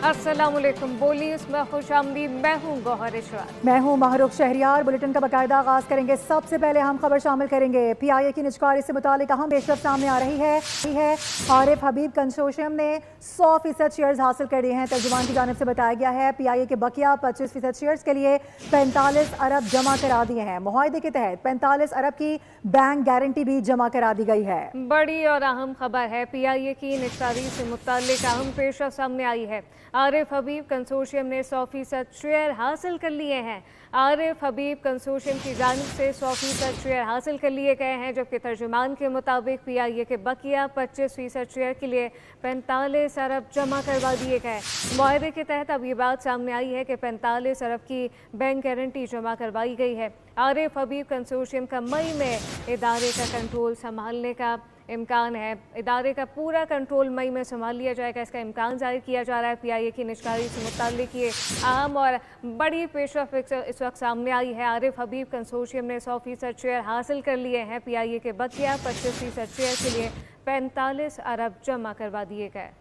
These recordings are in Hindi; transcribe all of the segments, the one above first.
अस्सलामुअलैकुम। बोली उसमें खुशामदी। मैं हूँ गौहर इशरात। मैं हूँ महरुख शहरियार। बुलेटिन का बाकायदा आगाज करेंगे। सबसे पहले हम खबर शामिल करेंगे। PIA की निजकारी से मुतालिक अहम पेशरफ सामने आ रही है। आरिफ हबीब कंसोर्शियम ने 100% शेयर्स हासिल कर लिए हैं। तर्जुमान की जानिब से बताया गया है PIA के बकिया 25% शेयर्स के लिए 45 अरब जमा करा दिए हैं। मुआहदे के तहत 45 अरब की बैंक गारंटी भी जमा करा दी गई है। बड़ी और अहम खबर है। PIA की निजकारी से मुतालिक अहम पेशरफ सामने आई है। आरिफ हबीब कंसोर्शियम ने 100% शेयर हासिल कर लिए हैं। आरिफ हबीब कंसोर्शियम की जानिब से 100% शेयर हासिल कर लिए गए हैं, जबकि तर्जुमान के मुताबिक PIA के बकिया 25% शेयर के लिए 45 अरब जमा करवा दिए गए। मुआहदे के तहत अब ये बात सामने आई है कि 45 अरब की बैंक गारंटी जमा करवाई गई है। आरिफ हबीब कंसोर्शियम का मई में इदारे का कंट्रोल संभालने का इम्कान है। इदारे का पूरा कंट्रोल मई में संभाल लिया जाएगा, इसका इम्कान जाहिर किया जा रहा है। PIA की निजकारी से मुताल्लिक ये अहम और बड़ी पेशरफ इस वक्त सामने आई है। आरिफ हबीब कंसोर्शियम ने 100% शेयर हासिल कर लिए हैं। PIA के बकिया 25% शेयर के लिए 45 अरब जमा करवा दिए गए।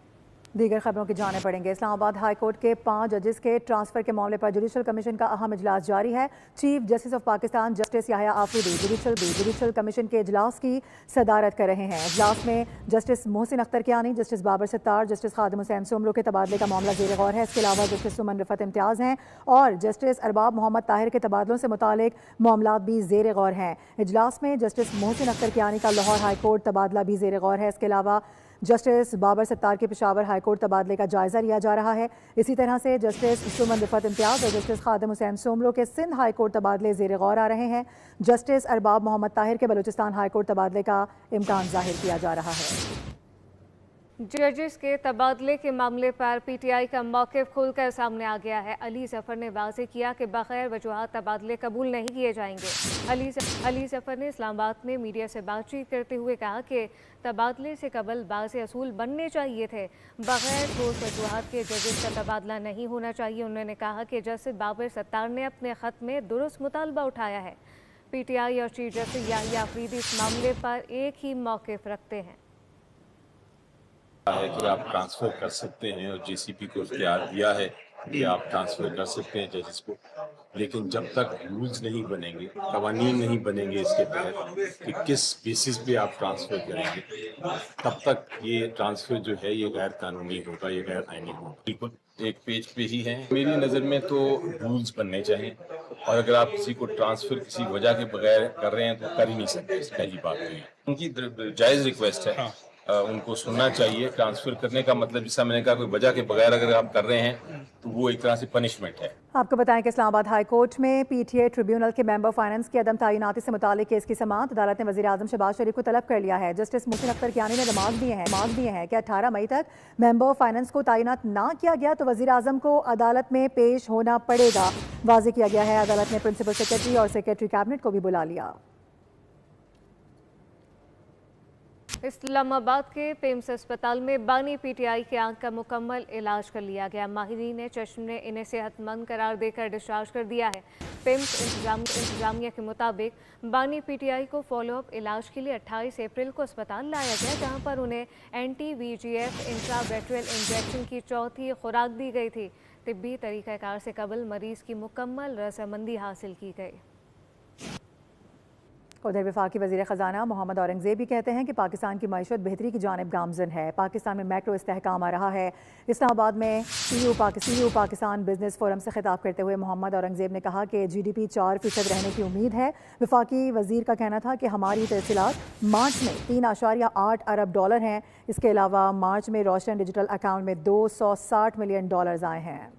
दीगर खबरों की जाने पड़ेंगे। इस्लामाबाद हाई कोर्ट के 5 जजेस के ट्रांसफर के मामले पर जुडिशल कमीशन का अहम इजलास जारी है। Chief justice of Pakistan justice Yahya Afridi judicial commission के इजलास की सदारत कर रहे हैं। इजलास में justice Mohsin Akhtar Kiyani, justice Babar Sattar, justice Khadim Hussain Soomro के तबादले का मामला जेर गौर है। इसके अलावा जस्टिस सुमन रिफत इम्तियाज़ हैं और जस्टिस अरबाब मोहम्मद ताहिर के तबादलों से मुतालिक मामला भी जेर गौर हैं। इजलास में जस्टिस मोहसिन अख्तर कियानी का लाहौर हाई कोर्ट तबादला भी जेर गौर है। इसके अलावा जस्टिस बाबर सत्तार के पेशावर हाई कोर्ट तबादले का जायजा लिया जा रहा है। इसी तरह से जस्टिस सुमन रिफत इम्तियाज़ और जस्टिस खादिम हुसैन सोमरो के सिंध हाई कोर्ट तबादले जेर गौर आ रहे हैं। जस्टिस अरबाब मोहम्मद ताहिर के बलूचिस्तान हाई कोर्ट तबादले का इम्कान जाहिर किया जा रहा है। जजेस के तबादले के मामले पर PTI का मौक़िफ़ खुलकर सामने आ गया है। अली ज़फ़र ने वाज़ेह किया कि बग़ैर वजूहात तबादले कबूल नहीं किए जाएंगे। अली ज़फ़र ने इस्लामाबाद में मीडिया से बातचीत करते हुए कहा कि तबादले से कबल बाज़ असूल बनने चाहिए थे। बग़ैर ठोस वजूहात के जजेस का तबादला नहीं होना चाहिए। उन्होंने कहा कि जस्टिस बाबर सत्तार ने अपने ख़त में दुरुस्त मुतालबा उठाया है। PTI और चीफ जस्टिस याहिया आफरीदी इस मामले पर एक ही मौक़िफ़ रखते हैं है कि आप ट्रांसफ़र कर सकते हैं और JCP को इख्तियार दिया है कि आप ट्रांसफ़र कर सकते हैं जजेस को, लेकिन जब तक रूल्स नहीं बनेंगे, कवानीन नहीं बनेंगे इसके तहत कि किस बेसिस पे आप ट्रांसफ़र करेंगे, तब तक ये ट्रांसफ़र जो है ये गैर कानूनी होगा, ये गैर आईनी होगा। बिल्कुल एक पेज पे ही है। मेरी नज़र में तो रूल्स बनने चाहिए और अगर आप किसी को ट्रांसफ़र किसी वजह के बगैर कर रहे हैं तो कर ही नहीं सकते। पहली बात तो ये उनकी जायज़ रिक्वेस्ट है। उनको सुनना चाहिए। ट्रांसफर करने का मतलब, जैसा मैंने कहा, कोई वजह के बगैर अगर आप कर रहे हैं तो वो एक तरह से पनिशमेंट है। आपको बताएं कि इस्लामाबाद हाई कोर्ट में PTA ट्रिब्यूनल के मेंबर फाइनेंस की अदम तैनाती से मुतालिक केस की समाअत अदालत ने वज़ीर आज़म शहबाज शरीफ को तलब कर लिया है। जस्टिस मोहसिन अख्तर कियानी ने रिमार्क दिए हैं कि 18 मई तक मेंबर फाइनेंस को तैनात ना किया गया तो वज़ीर आज़म को अदालत में पेश होना पड़ेगा। वाज़ेह किया गया है अदालत ने प्रिंसिपल सेक्रेटरी और सेक्रेटरी कैबिनेट को भी बुला लिया। इस्लामाबाद के पेम्स अस्पताल में बानी PTI की आंख का मुकम्मल इलाज कर लिया गया। माहिरीन ने चश्म ने इन्हें सेहतमंद करार देकर डिस्चार्ज कर दिया है। पेम्स इंतजामिया के मुताबिक बानी PTI को फॉलोअप इलाज के लिए 28 अप्रैल को अस्पताल लाया गया, जहां पर उन्हें anti-VEGF इंट्रावेट्रल इंजेक्शन की चौथी खुराक दी गई थी। तिब्बी तरीक़ाकार से कबल मरीज की मुकम्मल रजामंदी हासिल की गई। उधर वफाकी वज़ीर ख़जाना मोहम्मद औरंगज़ेब भी कहते हैं कि पाकिस्तान की मईशत बेहतरी की जानिब गामज़न है। पाकिस्तान में मैक्रो इस्तेहकाम आ रहा है। इस्लामाबाद में CU पाकिस्तान बिजनेस फोरम से खिताब करते हुए मोहम्मद औरंगज़ेब ने कहा कि GDP 4% रहने की उम्मीद है। वफाकी वज़ीर का कहना था कि हमारी तहसीलात मार्च में 3.8 अरब डॉलर हैं। इसके अलावा मार्च में रोशन डिजिटल अकाउंट में $260 मिलियन आए हैं।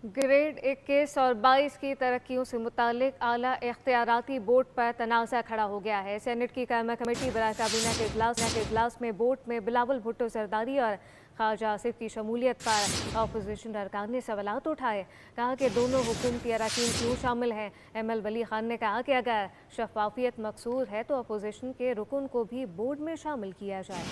ग्रेड 21 और 22 की तरक्कियों से मुतालिक आला इख्तियाराती बोर्ड पर तनाज़ा खड़ा हो गया है। सेनेट की कायमा कमेटी बराए काबीना के इजलास में बोर्ड में बिलावल भुट्टो सरदारी और ख्वाजा आसिफ की शमूलियत पर अपोजिशन अरकान ने सवालात उठाए। कहा कि दोनों हुकूमती अरकान क्यों शामिल हैं। ML वली खान ने कहा कि अगर शफाफियत मकसूद है तो अपोजिशन के रुकन को भी बोर्ड में शामिल किया जाए।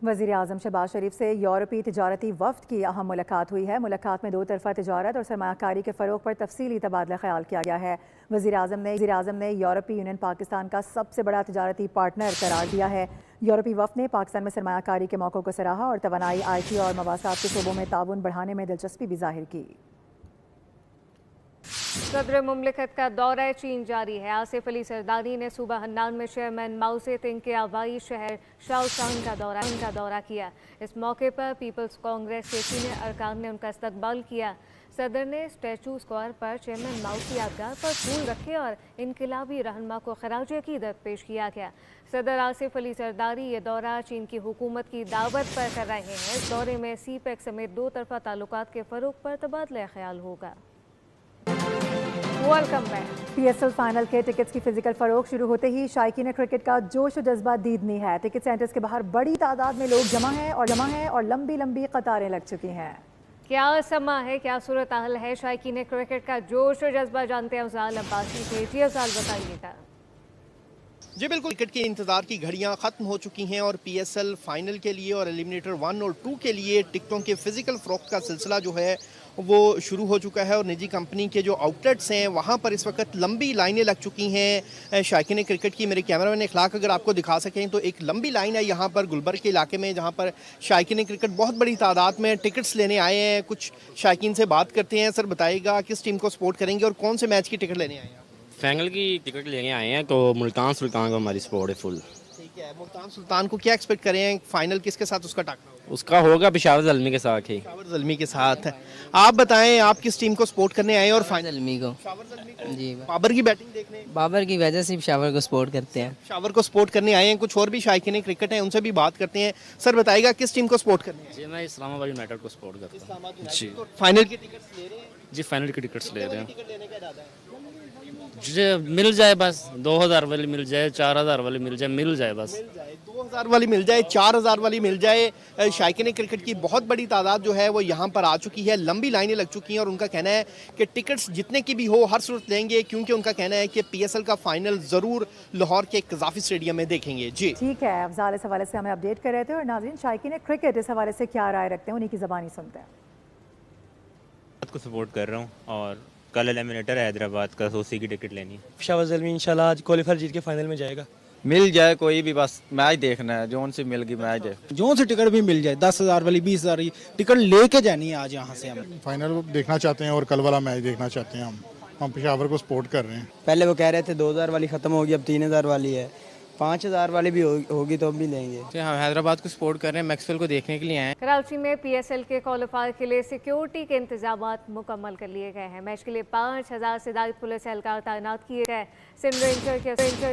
वज़ीर आज़म शहबाज शरीफ से यूरोपीय तिजारती वफ़द की अहम मुलाकात हुई है। मुलाकात में दो तरफ़ा तिजारत और सरमायाकारी के फ़रोग़ पर तफसीली तबादला ख्याल किया गया है। वज़ीर आज़म ने यूरोपीय यूनियन पाकिस्तान का सबसे बड़ा तिजारती पार्टनर करार दिया है। यूरोपीय वफ़द ने पाकिस्तान में सरमायाकारी के मौक़ों को सराहा और तवानाई, IT और मवासात के शोबों में ताउन बढ़ाने में दिलचस्पी भी ज़ाहिर की। सदर मुमलिकत का दौरा चीन जारी है। आसिफ अली सरदारी ने सूबा हन्नान में चेयरमैन माओ से तुंग के आबाई शहर शाओशान का दौरा किया। इस मौके पर पीपल्स कांग्रेस के सीनियर अरकान ने उनका इस्तकबाल किया। सदर ने स्टैचू स्क्वायर पर चेयरमैन माओ की यादगार पर फूल रखे और इनकलाबी रहनुमा को खराज अकीदत पेश किया गया। सदर आसिफ अली सरदारी ये दौरा चीन की हुकूमत की दावत पर कर रहे हैं। इस दौरे में CPEC समेत दो तरफा ताल्लुकात के फ़रोग़ पर तबादला ख्याल होगा। Welcome back. PSL फाइनल के टिकट्स की फिजिकल फरोख्त शुरू होते ही शायकीन क्रिकेट का जोश और जज्बा दीदनी है। टिकट सेंटर्स के बाहर बड़ी तादाद में लोग जमा हैं और लंबी लंबी कतारें लग चुकी हैं। क्या समा है, क्या सूरत हाल है, शायकीन क्रिकेट का जोश और जज्बा जानते हैं अफजाल अब्बासी से। जी अफजाल बताइएगा। जी बिल्कुल, क्रिकेट के इंतज़ार की घड़ियां ख़त्म हो चुकी हैं और PSL फाइनल के लिए और एलिमिनेटर 1 और 2 के लिए टिकटों के फिजिकल फ़रोख्त का सिलसिला जो है वो शुरू हो चुका है और निजी कंपनी के जो आउटलेट्स हैं वहाँ पर इस वक्त लंबी लाइनें लग चुकी हैं। शायकीन क्रिकेट की मेरे कैमरामैन इखलाक अगर आपको दिखा सकें तो एक लंबी लाइन है यहाँ पर गुलबर्ग के इलाके में, जहाँ पर शायकीन क्रिकेट बहुत बड़ी तादाद में टिकट्स लेने आए हैं। कुछ शायकीन से बात करते हैं। सर बताइएगा, किस टीम को सपोर्ट करेंगे और कौन से मैच की टिकट लेने आए हैं? फाइनल की टिकट लेने आए हैं तो मुल्तान सुल्तान को हमारी सपोर्ट है फुल। ठीक है, मुल्तान सुल्तान को क्या एक्सपेक्ट करें? फाइनल किसके साथ उसका टाकरा होगा? उसका होगा पेशावर ज़ल्मी के साथ ही। पेशावर ज़ल्मी के साथ। आप बताएं, आप किस टीम को सपोर्ट करने आए हैं? और फाइनल ज़ल्मी को। जी, बाबर की बैटिंग देखने, बाबर की वजह से पेशावर को सपोर्ट करते हैं। पेशावर को सपोर्ट करने आए हैं। कुछ और भी शायकीन क्रिकेट हैं, उनसे भी बात करते हैं। सर बताइएगा, किस टीम को सपोर्ट करने हैं? जी मैं इस्लामाबाद यूनाइटेड को सपोर्ट करता हूँ। जी फाइनल की टिकट्स ले रहे हैं? जी फाइनल की टिकट्स ले रहे हैं। टिकट लेने का इरादा है? जी मिल जाए बस, 2000 वाली मिल जाए, 4000 वाली मिल जाए, मिल जाए बस। 2000 वाली मिल जाए, 4000 वाली मिल जाए। शायकीन क्रिकेट की बहुत बड़ी तादाद जो है वो यहाँ पर आ चुकी है। लंबी लाइनें लग चुकी हैं और उनका कहना है कि टिकट्स जितने की भी हो हर सूरत लेंगे, क्योंकि उनका कहना है कि PSL का फाइनल ज़रूर लाहौर के कज़ाफ़ी स्टेडियम में देखेंगे। जी ठीक है, अफजाल इस हवाले से हमें अपडेट कर रहे थे और नाज़रीन शायकीन क्रिकेट इस हवाले से क्या राय रखते हैं उन्हीं की ज़बानी सुनते हैं। को सपोर्ट कर रहा हूँ और कल एलिमिनेटर है हैदराबाद का, तो उसी की टिकट लेनी है। पेशावर ज़ल्मी इंशाल्लाह आज क्वालीफायर जीत के फाइनल में जाएगा। मिल जाए कोई भी, बस मैच देखना है, जोन से मिल गई मैच देख, जोन से टिकट भी मिल जाए, 10,000 वाली 20,000 की टिकट लेके जानी है आज यहाँ से। हम फाइनल देखना चाहते हैं और कल वाला मैच देखना चाहते हैं। हम पेशावर को सपोर्ट कर रहे हैं। पहले वो कह रहे थे 2,000 वाली ख़त्म होगी, अब 3,000 वाली है, 5,000 वाली भी होगी तो भी लेंगे। हम हैदराबाद को सपोर्ट कर रहे हैं, मैक्सवेल को देखने के लिए आए हैं। कराची में PSL के क्वालिफायर के लिए सिक्योरिटी के इंतजामात मुकम्मल कर लिए गए हैं। मैच के लिए 5,000 से ज़ायद पुलिस एहलकार तैनात किए गए। सिंध रेंजर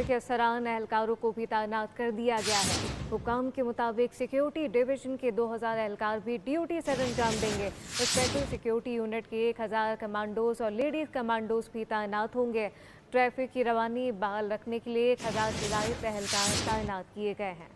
के अफसरान एहलकारों को भी तैनात कर दिया गया है। हुकाम के मुताबिक सिक्योरिटी डिवीजन के 2,000 एहलकार भी ड्यूटी सर अंजाम देंगे। स्पेशल सिक्योरिटी यूनिट के 1,000 कमांडोज और लेडीज़ कमांडोज भी तैनात होंगे। ट्रैफिक की रवानी बहाल रखने के लिए 1,000 से ज़ायद एहलकार तैनात किए गए हैं।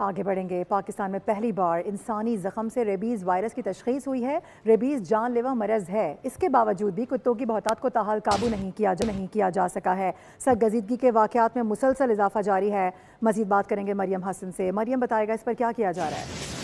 आगे बढ़ेंगे। पाकिस्तान में पहली बार इंसानी जख्म से रेबीज़ वायरस की तशख़ीस हुई है। रेबीज़ जानलेवा मरज़ है, इसके बावजूद भी कुत्तों की बहुतात को ताहाल काबू नहीं किया जा सका है। सरगजीदगी के वाक़यात में मुसलसल इजाफा जारी है। मज़ीद बात करेंगे मरियम हसन से। मरियम बताएगा इस पर क्या किया जा रहा है?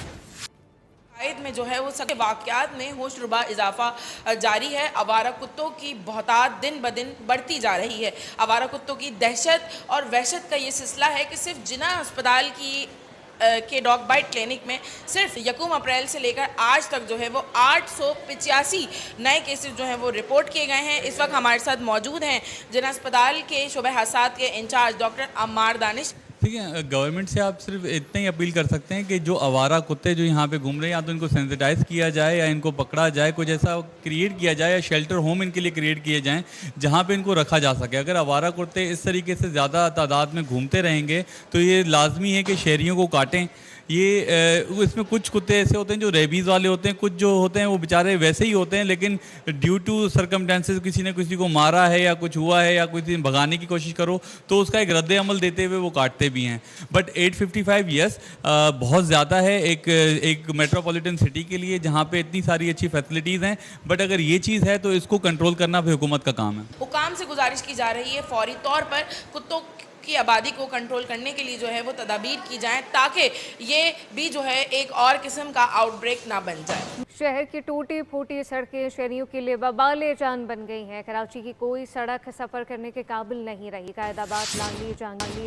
में जो है वो सबके वाक़यात में होशरुबा इजाफा जारी है। आवारा कुत्तों की बहुतात दिन ब दिन बढ़ती जा रही है। आवारा कुत्तों की दहशत और वहशत का ये सिलसिला है कि सिर्फ जिना अस्पताल के डॉग बाइट क्लिनिक में सिर्फ 1 अप्रैल से लेकर आज तक जो है वो 885 नए केसेस जो हैं वो रिपोर्ट किए गए हैं। इस वक्त हमारे साथ मौजूद हैं जिना अस्पताल के शोबे हादसात के इंचार्ज डॉक्टर अम्मार दानिश। ठीक है, गवर्नमेंट से आप सिर्फ इतना ही अपील कर सकते हैं कि जो आवारा कुत्ते जो यहाँ पे घूम रहे हैं, या तो इनको सेंसिटाइज किया जाए या इनको पकड़ा जाए, कुछ ऐसा क्रिएट किया जाए या शेल्टर होम इनके लिए क्रिएट किए जाएं जहाँ पे इनको रखा जा सके। अगर आवारा कुत्ते इस तरीके से ज़्यादा तादाद में घूमते रहेंगे तो ये लाजमी है कि शहरियों को काटें। इसमें कुछ कुत्ते ऐसे होते हैं जो रेबीज़ वाले होते हैं, कुछ जो होते हैं वो बेचारे वैसे ही होते हैं, लेकिन ड्यू टू सर्कमस्टेंसेस किसी ने किसी को मारा है या कुछ हुआ है या किसी ने भगाने की कोशिश करो तो उसका एक रद्द अमल देते हुए वो काटते भी हैं। बट 855 ईयर्स बहुत ज़्यादा है एक मेट्रोपॉलिटन सिटी के लिए जहाँ पे इतनी सारी अच्छी फैसिलिटीज़ हैं। बट अगर ये चीज़ है तो इसको कंट्रोल करना भी हुकूमत का काम है। हुकाम से गुजारिश की जा रही है फौरी तौर पर कुत्तों की आबादी को कंट्रोल करने के लिए जो है वो तदाबीर की जाए, ताकि ये भी जो है एक और किस्म का आउटब्रेक ना बन जाए। शहर की टूटी फूटी सड़कें शहरियों के लिए वबाले जान बन गई हैं। कराची की कोई सड़क सफ़र करने के काबिल नहीं रही। कायदाबाद, लांडी,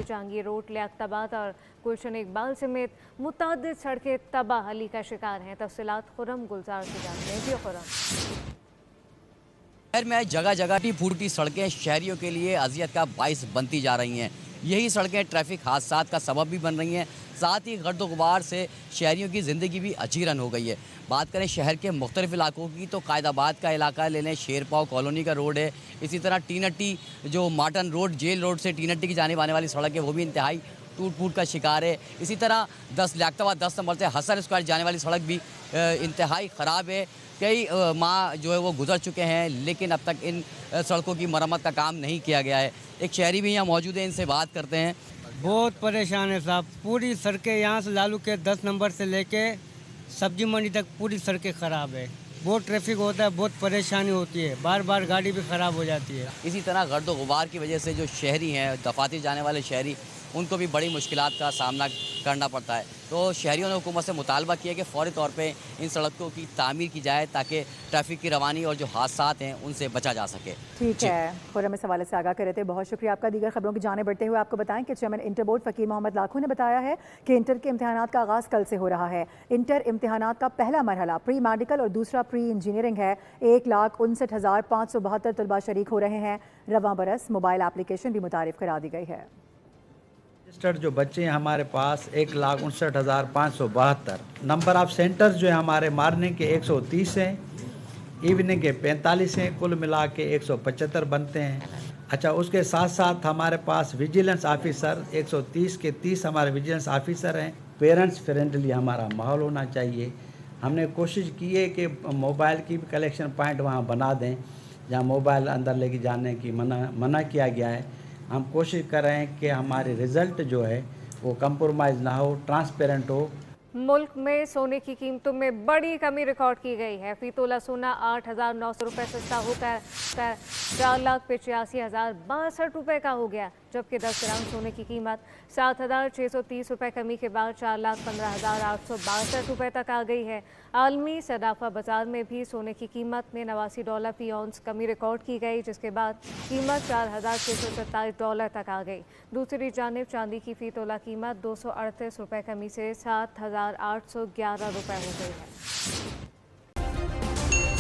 जहांगीर रोड, लियाकताबाद और गुलशन इकबाल समेत मुतअद्दिद सड़कें तबाहली का शिकार हैं। तफसीलात खुर्रम गुलजार से जानते हैं। जी खुर्रम। शहर में जगह जगह टूटी फूटी सड़कें शहरियों के लिए अजियत का बाइस बनती जा रही हैं। यही सड़कें ट्रैफिक हादसात का सबब भी बन रही हैं। साथ ही गर्द गुबार से शहरियों की ज़िंदगी भी अजीरन हो गई है। बात करें शहर के मुख्तलिफ इलाकों की तो कायदाबाद का इलाका ले लें, शेरपाव कॉलोनी का रोड है। इसी तरह टीनट्टी जो मार्टन रोड, जेल रोड से टीनट्टी की जाने आने वाली सड़क है, वो भी इंतहाई टूट फूट का शिकार है। इसी तरह लियाकताबाद 10 नंबर से हसन स्क्वायर जाने वाली सड़क भी इंतहाई ख़राब है। कई माह जो है वो गुजर चुके हैं, लेकिन अब तक इन सड़कों की मरम्मत का काम नहीं किया गया है। एक शहरी भी यहाँ मौजूद है, इनसे बात करते हैं। बहुत परेशान है साहब। पूरी सड़कें यहाँ से लालू के 10 नंबर से लेके सब्जी मंडी तक पूरी सड़कें ख़राब है। बहुत ट्रैफिक होता है, बहुत परेशानी होती है, बार बार गाड़ी भी ख़राब हो जाती है। इसी तरह गर्द गुबार की वजह से जो शहरी हैं, दफातर जाने वाले शहरी, उनको भी बड़ी मुश्किलात का सामना करना पड़ता है। तो शहरियों ने हुकूमत से मुतालबा किया कि फ़ौरी तौर पे इन सड़कों की तामीर की जाए ताकि ट्रैफिक की रवानी और जो हादसात हैं उनसे बचा जा सके। ठीक है, खुर्रम इस हवाले से आगाह कर रहे थे, बहुत शुक्रिया आपका। दीगर खबरों की जाने बढ़ते हुए आपको बताएं कि चेयरमैन इंटर बोर्ड फ़कीर मोहम्मद लाखू ने बताया है कि इंटर के इम्तहानात का आगाज़ कल से हो रहा है। इंटर इम्तहानात का पहला मरहला प्री मेडिकल और दूसरा प्री इंजीनियरिंग है। 1,59,572 तलबा शरीक हो रहे हैं। रवां बरस मोबाइल एप्लीकेशन भी मुतारिफ करा दी गई है। रजिस्टर्ड जो बच्चे हैं हमारे पास 1,59,572। नंबर ऑफ सेंटर्स जो है हमारे मॉर्निंग के 130 हैं, इवनिंग के 45 हैं, कुल मिला के 175 बनते हैं। अच्छा, उसके साथ साथ हमारे पास विजिलेंस ऑफिसर 130 के 30 हमारे विजिलेंस ऑफिसर हैं। पेरेंट्स फ्रेंडली हमारा माहौल होना चाहिए। हमने कोशिश की है कि मोबाइल की भी कलेक्शन पॉइंट वहाँ बना दें, जहाँ मोबाइल अंदर लेके जाने की मना किया गया है। हम कोशिश कर रहे हैं कि हमारे रिज़ल्ट जो है वो कंप्रोमाइज़ ना हो, ट्रांसपेरेंट हो। मुल्क में सोने की कीमतों में बड़ी कमी रिकॉर्ड की गई है। फी तोला सोना 8,900 रुपये सस्ता होकर 4,85,062 रुपये का हो गया, जबकि 10 ग्राम सोने की कीमत 7,630 रुपये कमी के बाद 4,15,862 रुपये तक आ गई है। आलमी सदाफा बाजार में भी सोने की कीमत में $89 फी औंस कमी रिकॉर्ड की गई, जिसके बाद कीमत $4,627 तक आ गई। दूसरी जानिब चांदी की फी तोला कीमत 238 रुपये कमी से 7,811 रुपये हो गई है।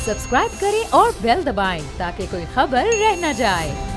सब्सक्राइब करें और बेल दबाएं ताकि कोई खबर रह न जाए।